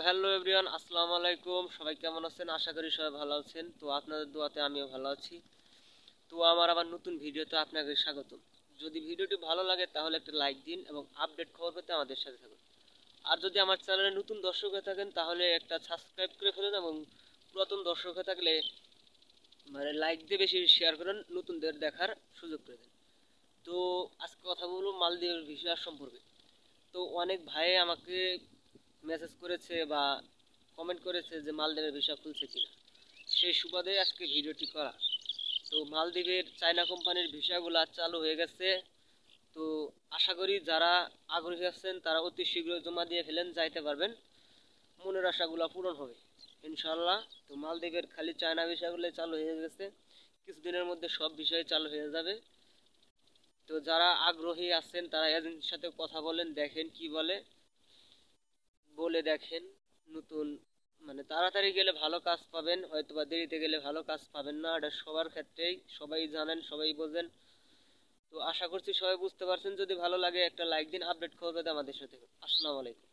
Hello everyone, আসসালামু আলাইকুম। সবাই কেমন আছেন? আশা করি সবাই ভালো আছেন। তো আপনাদের দোয়াতে আমিও ভালো আছি। তো আমার আবার নতুন ভিডিওতে আপনাকে স্বাগতম। যদি ভিডিওটি ভালো লাগে তাহলে একটা লাইক দিন এবং আপডেট খবর পেতে আমাদের সাথে থাকুন। আর যদি আমার চ্যানেলে নতুন দর্শক হয়ে থাকেন তাহলে একটা সাবস্ক্রাইব করে ফেলুন এবং পুরাতন দর্শক হয়ে থাকলে লাইক দিয়ে বেশি শেয়ার করেন, নতুনদের দেখার সুযোগ করে দেন। তো আজকে কথা বলবো মালদ্বীপের ভিসা সম্পর্কে। তো অনেক ভাই আমাকে মেসেজ করেছে বা কমেন্ট করেছে যে মালদ্বীপের ভিসা খুলছে কিনা, সেই সুবাদে আজকে ভিডিওটি করা। তো মালদ্বীপের চায়না কোম্পানির ভিসাগুলো চালু হয়ে গেছে। তো আশা করি যারা আগ্রহী আছেন তারা অতি শীঘ্রই জমা দিয়ে ফেলেন, যাইতে পারবেন, মনের আশাগুলো পূরণ হবে ইনশাল্লাহ। তো মালদ্বীপের খালি চায়না ভিসাগুলো চালু হয়ে গেছে, কিছুদিনের মধ্যে সব বিষয় চালু হয়ে যাবে। তো যারা আগ্রহী আছেন তারা এজেন্সির সাথে কথা বলেন, দেখেন কি বলে, বলে দেখেন। নতুন তাড়াতাড়ি গেলে ভালো কাজ পাবেন, হয়তো বা দেরিতে গেলে ভালো কাজ পাবেন না, এটা সবার ক্ষেত্রেই, সবাই জানেন, সবাই বোঝেন। তো আশা করছি সবাই বুঝতে পারছেন। যদি ভালো লাগে একটা লাইক দিন, আপডেট খবর পেতে আমাদের সাথে। আসসালামু আলাইকুম।